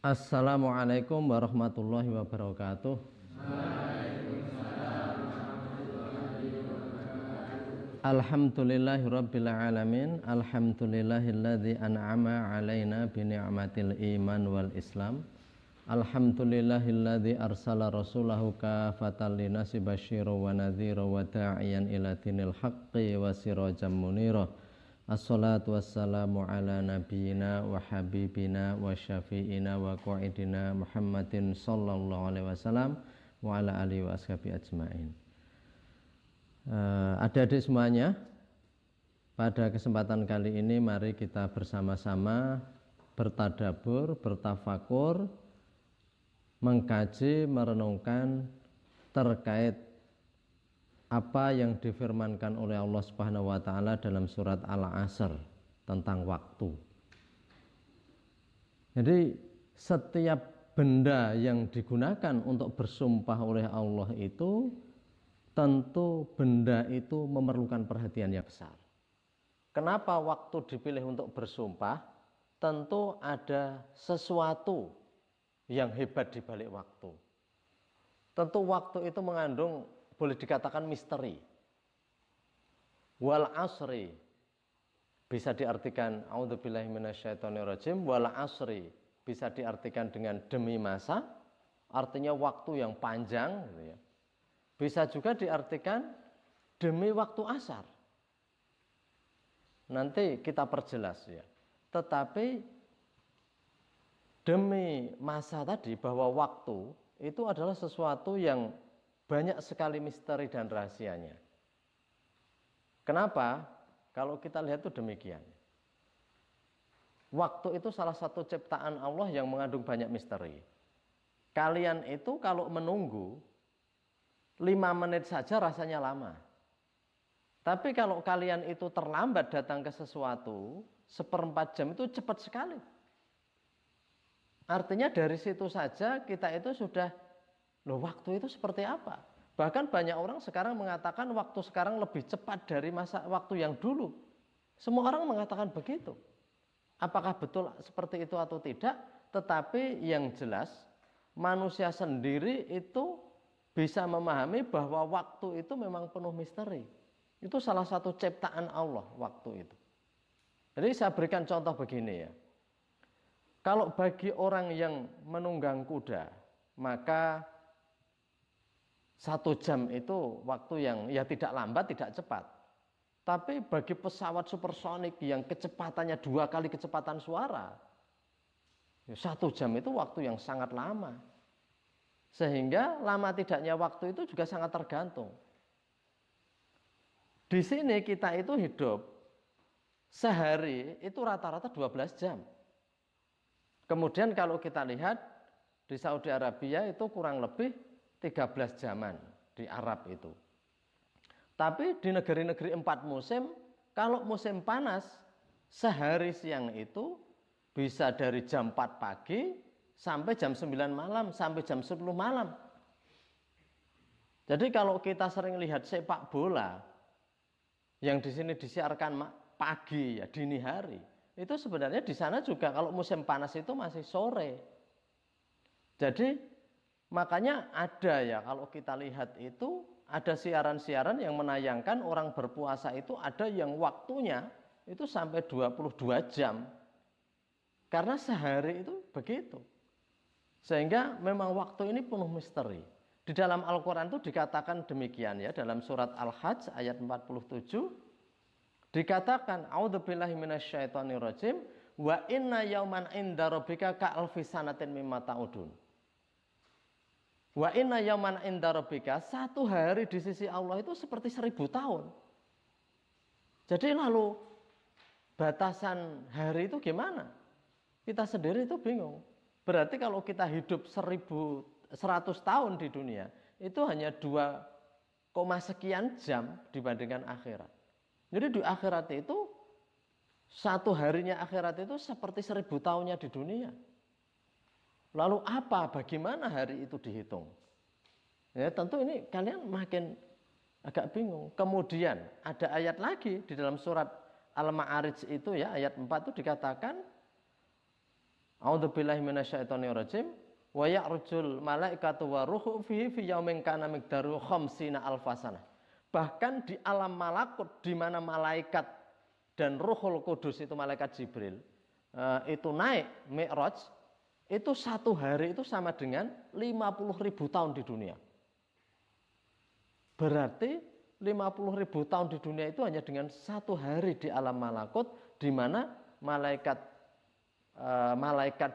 Assalamualaikum warahmatullahi wabarakatuh. Alhamdulillahirabbil alamin. Alhamdulillahilladzi an'ama 'alaina bi ni'matil iman wal islam. Alhamdulillahilladzi arsala rasulahu kafatan linnasi basyiran wa nadhira wa da'iyan ila dinil haqqi wa sirajan munira. Assalatu wassalamu ala nabiyyina wa habibina wa syafi'ina wa qa'idina Muhammadin sallallahu alaihi wasallam wa ala alihi wa ashabi ajma'in. Adik-adik semuanya, pada kesempatan kali ini mari kita bersama-sama bertadabur, bertafakur, mengkaji, merenungkan terkait apa yang difirmankan oleh Allah Subhanahu wa taala dalam surat Al-Asr tentang waktu. Jadi setiap benda yang digunakan untuk bersumpah oleh Allah itu tentu benda itu memerlukan perhatian yang besar. Kenapa waktu dipilih untuk bersumpah? Tentu ada sesuatu yang hebat di balik waktu. Tentu waktu itu mengandung, boleh dikatakan, misteri. Wal asri bisa diartikan a'udzubillahi minasyaitonirrajim. Wal asri bisa diartikan dengan demi masa, artinya waktu yang panjang gitu ya. Bisa juga diartikan demi waktu asar. Nanti kita perjelas ya. Tetapi demi masa tadi, bahwa waktu itu adalah sesuatu yang banyak sekali misteri dan rahasianya. Kenapa? Kalau kita lihat itu demikian. Waktu itu salah satu ciptaan Allah yang mengandung banyak misteri. Kalian itu kalau menunggu 5 menit saja rasanya lama. Tapi kalau kalian itu terlambat datang ke sesuatu, 1/4 jam itu cepat sekali. Artinya dari situ saja kita itu sudah, loh, waktu itu seperti apa? Bahkan banyak orang sekarang mengatakan waktu sekarang lebih cepat dari masa waktu yang dulu. Semua orang mengatakan begitu. Apakah betul seperti itu atau tidak? Tetapi yang jelas manusia sendiri itu bisa memahami bahwa waktu itu memang penuh misteri. Itu salah satu ciptaan Allah, waktu itu. Jadi saya berikan contoh begini ya. Kalau bagi orang yang menunggang kuda, maka 1 jam itu waktu yang ya tidak lambat, tidak cepat. Tapi bagi pesawat supersonik yang kecepatannya 2 kali kecepatan suara, 1 jam itu waktu yang sangat lama. Sehingga lama tidaknya waktu itu juga sangat tergantung. Di sini kita itu hidup sehari itu rata-rata 12 jam. Kemudian kalau kita lihat di Saudi Arabia itu kurang lebih 13 jaman di Arab itu. Tapi di negeri-negeri 4 musim, kalau musim panas, sehari siang itu bisa dari jam 4 pagi sampai jam 9 malam, sampai jam 10 malam. Jadi kalau kita sering lihat sepak bola, yang di sini disiarkan pagi ya, dini hari, itu sebenarnya di sana juga kalau musim panas itu masih sore. Jadi makanya ada ya, kalau kita lihat itu ada siaran-siaran yang menayangkan orang berpuasa itu ada yang waktunya itu sampai 22 jam. Karena sehari itu begitu. Sehingga memang waktu ini penuh misteri. Di dalam Al-Quran itu dikatakan demikian ya, dalam surat Al-Hajj ayat 47 dikatakan a'udzubillahi minasyaitonirrajim wa inna yauman inda rabbika ka'alfi sanatin mimma ta'udun. Wa inna yauman inda rabbika, 1 hari di sisi Allah itu seperti 1000 tahun. Jadi lalu batasan hari itu gimana? Kita sendiri itu bingung. Berarti kalau kita hidup 1100 tahun di dunia, itu hanya 2, sekian jam dibandingkan akhirat. Jadi di akhirat itu 1 harinya akhirat itu seperti 1000 tahunnya di dunia. Lalu apa, bagaimana hari itu dihitung? Ya tentu ini kalian makin agak bingung. Kemudian ada ayat lagi di dalam surat Al-Ma'arij itu ya, ayat 4 itu dikatakan A'udzubillahi minasyaitonirrajim. Wa ya'rujul malaikatu wa ruhu fihi fi yaumin kana miqdaru khamsina alfasanah. Bahkan di alam malakut di mana malaikat dan Ruhul Kudus itu malaikat Jibril itu naik Mi'raj, itu satu hari itu sama dengan 50.000 tahun di dunia. Berarti 50.000 tahun di dunia itu hanya dengan satu hari di alam malakut di mana malaikat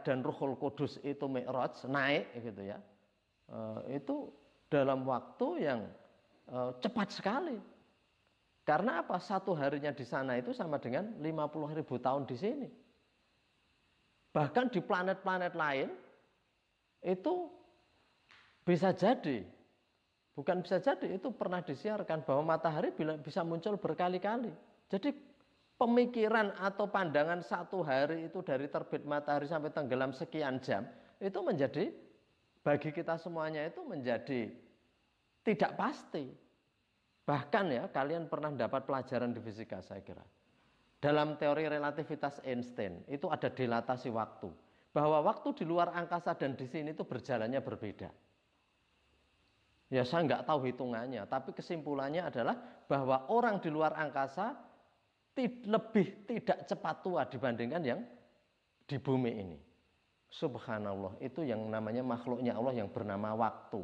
dan Ruhul Kudus itu Mi'raj naik gitu ya. Itu dalam waktu yang cepat sekali. Karena apa? Satu harinya di sana itu sama dengan 50.000 tahun di sini. Bahkan di planet-planet lain itu bisa jadi, bukan bisa jadi, itu pernah disiarkan bahwa matahari bisa muncul berkali-kali. Jadi pemikiran atau pandangan satu hari itu dari terbit matahari sampai tenggelam sekian jam, itu menjadi, bagi kita semuanya itu menjadi tidak pasti. Bahkan ya, kalian pernah dapat pelajaran di fisika saya kira. Dalam teori relativitas Einstein itu ada dilatasi waktu. Bahwa waktu di luar angkasa dan di sini itu berjalannya berbeda. Ya saya nggak tahu hitungannya, tapi kesimpulannya adalah bahwa orang di luar angkasa lebih tidak cepat tua dibandingkan yang di bumi ini. Subhanallah, itu yang namanya makhluknya Allah yang bernama waktu.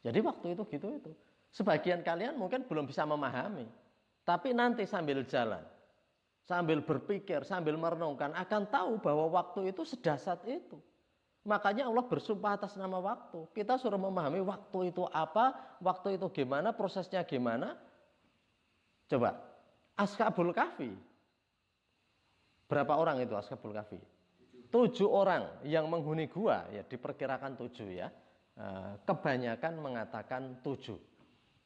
Jadi waktu itu gitu itu. Sebagian kalian mungkin belum bisa memahami, tapi nanti sambil jalan, sambil berpikir, sambil merenungkan akan tahu bahwa waktu itu sedahsyat itu. Makanya Allah bersumpah atas nama waktu. Kita suruh memahami waktu itu apa, waktu itu gimana, prosesnya gimana. Coba, Ashabul Kahfi. Berapa orang itu Ashabul Kahfi? 7 orang yang menghuni gua, ya diperkirakan 7 ya. Kebanyakan mengatakan 7.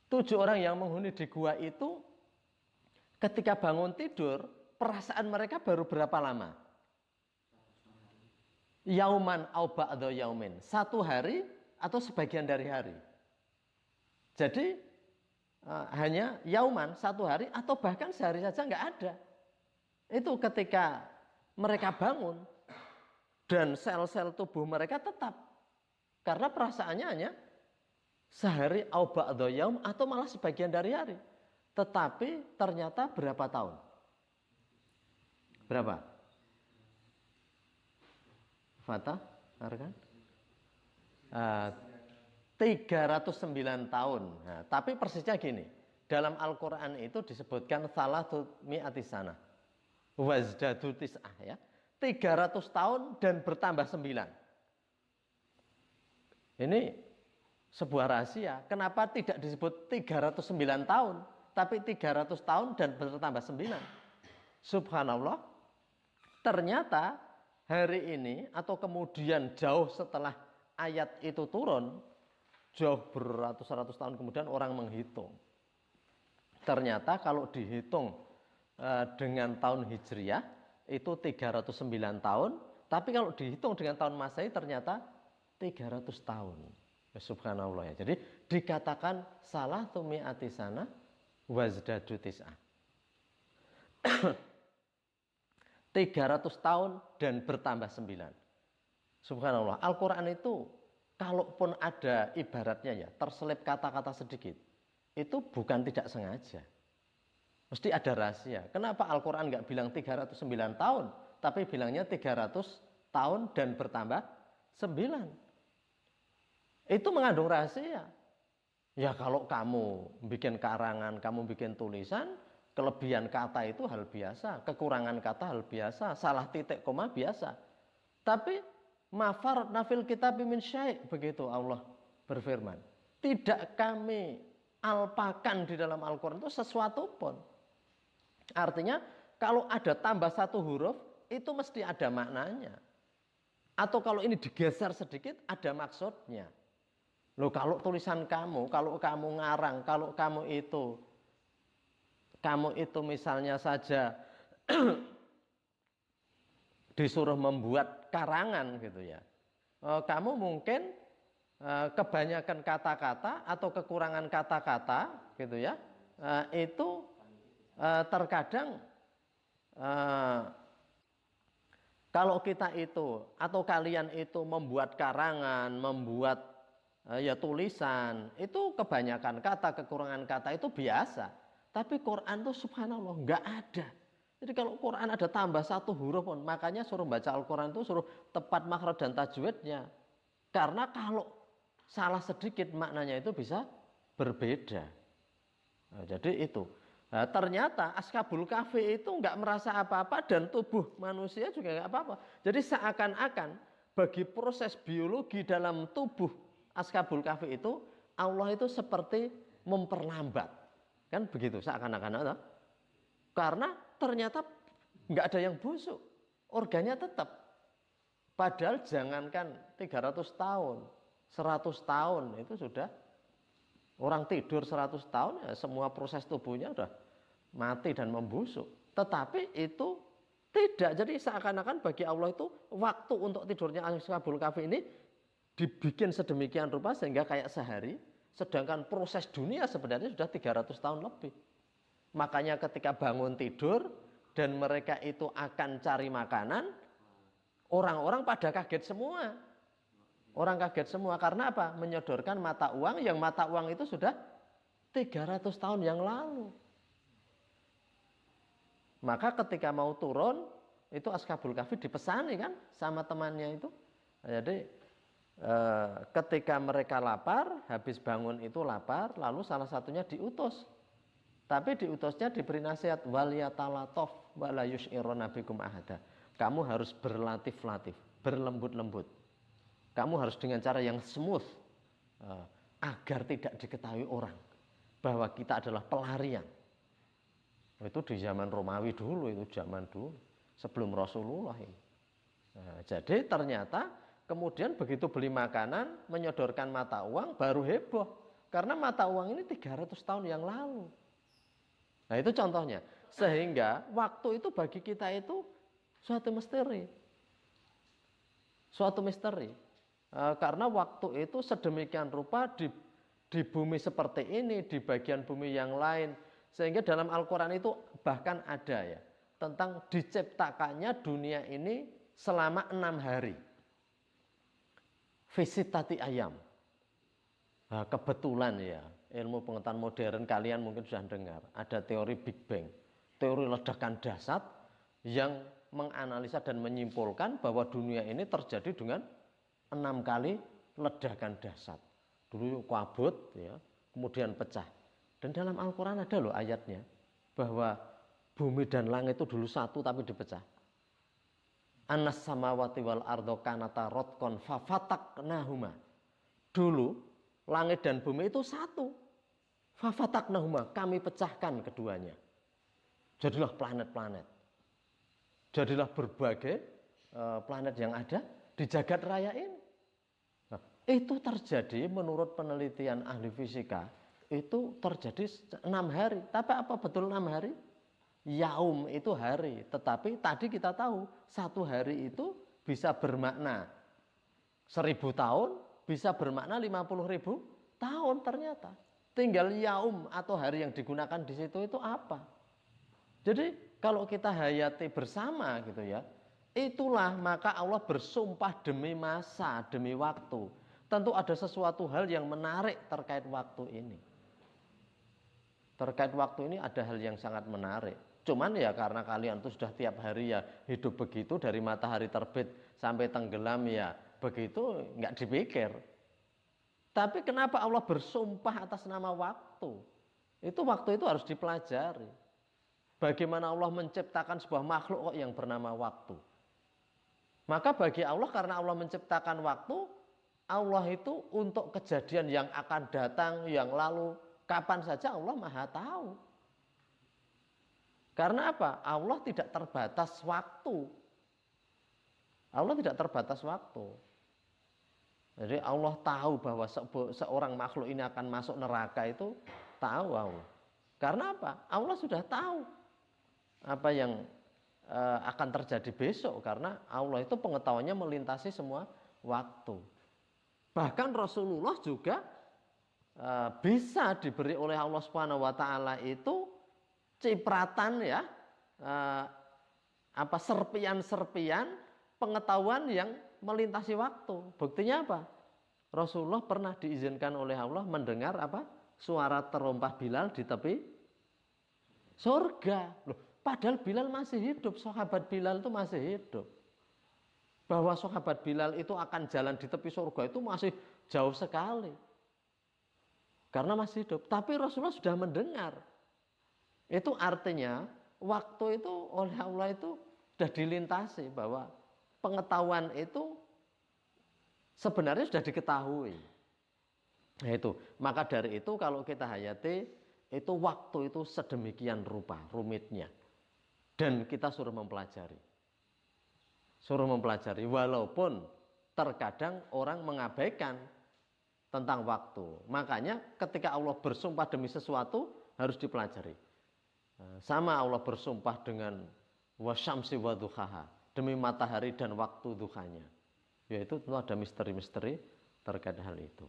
7 orang yang menghuni di gua itu ketika bangun tidur, perasaan mereka baru berapa lama? Yauman au ba'da yaumin. 1 hari atau sebagian dari hari. Jadi hanya yauman 1 hari atau bahkan sehari saja nggak ada. Itu ketika mereka bangun dan sel-sel tubuh mereka tetap. Karena perasaannya hanya sehari au ba'da yaum atau malah sebagian dari hari. Tetapi ternyata berapa tahun? Berapa? Fatah, Arkan? 309 tahun. Nah, tapi persisnya gini. Dalam Al-Quran itu disebutkan salatu mi'ati sana. Wazdadu tis'ah ya. 300 tahun dan bertambah 9. Ini sebuah rahasia. Kenapa tidak disebut 309 tahun, tapi 300 tahun dan bertambah 9? Subhanallah. Ternyata hari ini atau kemudian jauh setelah ayat itu turun, jauh beratus-ratus tahun kemudian orang menghitung. Ternyata kalau dihitung dengan tahun Hijriah itu 309 tahun, tapi kalau dihitung dengan tahun Masehi ternyata 300 tahun. Subhanallah ya. Jadi dikatakan salatu mi'ati sana wazdadu tis'ah. 300 tahun dan bertambah 9. Subhanallah. Al-Quran itu kalaupun ada ibaratnya ya, terselip kata-kata sedikit, itu bukan tidak sengaja. Mesti ada rahasia. Kenapa Al-Quran nggak bilang 309 tahun, tapi bilangnya 300 tahun dan bertambah 9. Itu mengandung rahasia. Ya kalau kamu bikin karangan, kamu bikin tulisan, kelebihan kata itu hal biasa, kekurangan kata hal biasa, salah titik koma biasa. Tapi mafar nafil kitab min syai', begitu Allah berfirman. Tidak kami alpakan di dalam Al-Quran itu sesuatu pun. Artinya kalau ada tambah 1 huruf itu mesti ada maknanya. Atau kalau ini digeser sedikit ada maksudnya. Loh kalau tulisan kamu, kalau kamu ngarang, kalau kamu itu misalnya saja disuruh membuat karangan gitu ya. Kamu mungkin kebanyakan kata-kata atau kekurangan kata-kata gitu ya. Itu terkadang Kalau kita itu atau kalian itu membuat karangan, membuat ya tulisan, itu kebanyakan kata, kekurangan kata itu biasa. Tapi Quran itu subhanallah nggak ada. Jadi kalau Quran ada tambah satu huruf pun, makanya suruh baca Al-Quran itu suruh tepat makhraj dan tajwidnya. Karena kalau salah sedikit maknanya itu bisa berbeda. Nah, jadi itu. Nah, ternyata Askabul Kahfi itu nggak merasa apa-apa dan tubuh manusia juga nggak apa-apa. Jadi seakan-akan bagi proses biologi dalam tubuh Askabul Kahfi itu Allah itu seperti memperlambat, kan begitu seakan-akan. Karena ternyata nggak ada yang busuk, organnya tetap. Padahal jangankan 300 tahun, 100 tahun itu sudah orang tidur 100 tahun ya semua proses tubuhnya sudah mati dan membusuk. Tetapi itu tidak. Jadi seakan-akan bagi Allah itu waktu untuk tidurnya Askabul Kahfi ini dibikin sedemikian rupa sehingga kayak sehari. Sedangkan proses dunia sebenarnya sudah 300 tahun lebih. Makanya ketika bangun tidur dan mereka itu akan cari makanan, orang-orang pada kaget semua. Orang kaget semua karena apa? Menyodorkan mata uang yang mata uang itu sudah 300 tahun yang lalu. Maka ketika mau turun, itu Askabul Kahfi dipesani kan sama temannya itu. Jadi ketika mereka lapar, habis bangun itu lapar, lalu salah satunya diutus. Tapi diutusnya diberi nasihat, waliyatalatov wala yusyiruna bikum ahada. Kamu harus berlatih-latih, berlembut-lembut. Kamu harus dengan cara yang smooth agar tidak diketahui orang bahwa kita adalah pelarian. Itu di zaman Romawi dulu, itu zaman dulu sebelum Rasulullah ini. Nah, jadi ternyata kemudian begitu beli makanan menyodorkan mata uang baru heboh karena mata uang ini 300 tahun yang lalu. Nah itu contohnya. Sehingga waktu itu bagi kita itu suatu misteri. Suatu misteri. Karena waktu itu sedemikian rupa di bumi seperti ini, di bagian bumi yang lain. Sehingga dalam Al-Quran itu bahkan ada ya tentang diciptakannya dunia ini selama 6 hari. Visitati ayam. Nah, kebetulan ya ilmu pengetahuan modern kalian mungkin sudah dengar. Ada teori Big Bang. Teori ledakan dahsyat yang menganalisa dan menyimpulkan bahwa dunia ini terjadi dengan 6 kali ledakan dahsyat. Dulu kabut ya, kemudian pecah. Dan dalam Al-Quran ada loh ayatnya bahwa bumi dan langit itu dulu satu tapi dipecah. Anas samawati wal ardo kanata rotkon fafataknahuma. Dulu langit dan bumi itu satu. Fafataknahuma, kami pecahkan keduanya. Jadilah planet-planet. Jadilah berbagai planet yang ada di jagat raya ini. Nah, itu terjadi menurut penelitian ahli fisika. Itu terjadi 6 hari. Tapi apa betul 6 hari? Yaum itu hari. Tetapi tadi kita tahu 1 hari itu bisa bermakna 1000 tahun, bisa bermakna 50.000 tahun ternyata. Tinggal yaum atau hari yang digunakan di situ itu apa? Jadi kalau kita hayati bersama gitu ya, itulah maka Allah bersumpah demi masa, demi waktu. Tentu ada sesuatu hal yang menarik terkait waktu ini. Terkait waktu ini ada hal yang sangat menarik. Cuman ya karena kalian tuh sudah tiap hari ya hidup begitu dari matahari terbit sampai tenggelam ya begitu nggak dipikir. Tapi kenapa Allah bersumpah atas nama waktu? Itu waktu itu harus dipelajari. Bagaimana Allah menciptakan sebuah makhluk kok yang bernama waktu? Maka bagi Allah karena Allah menciptakan waktu, Allah itu untuk kejadian yang akan datang, yang lalu, kapan saja Allah Maha tahu. Karena apa? Allah tidak terbatas waktu. Allah tidak terbatas waktu. Jadi Allah tahu bahwa seorang makhluk ini akan masuk neraka itu tahu Allah. Karena apa? Allah sudah tahu apa yang akan terjadi besok karena Allah itu pengetahuannya melintasi semua waktu. Bahkan Rasulullah juga bisa diberi oleh Allah Subhanahu wa taala itu cipratan ya serpian-serpian pengetahuan yang melintasi waktu. Buktinya apa? Rasulullah pernah diizinkan oleh Allah mendengar apa? Suara terompah Bilal di tepi surga. Loh, padahal Bilal masih hidup, sahabat Bilal itu masih hidup. Bahwa sahabat Bilal itu akan jalan di tepi surga itu masih jauh sekali. Karena masih hidup. Tapi Rasulullah sudah mendengar. Itu artinya waktu itu oleh Allah itu sudah dilintasi bahwa pengetahuan itu sebenarnya sudah diketahui. Nah itu, maka dari itu kalau kita hayati itu waktu itu sedemikian rupa rumitnya dan kita suruh mempelajari. Suruh mempelajari walaupun terkadang orang mengabaikan tentang waktu. Makanya ketika Allah bersumpah demi sesuatu harus dipelajari. Sama Allah bersumpah dengan wasyamsi waduhaha, demi matahari dan waktu duhanya. Yaitu tentu ada misteri-misteri terkait hal itu.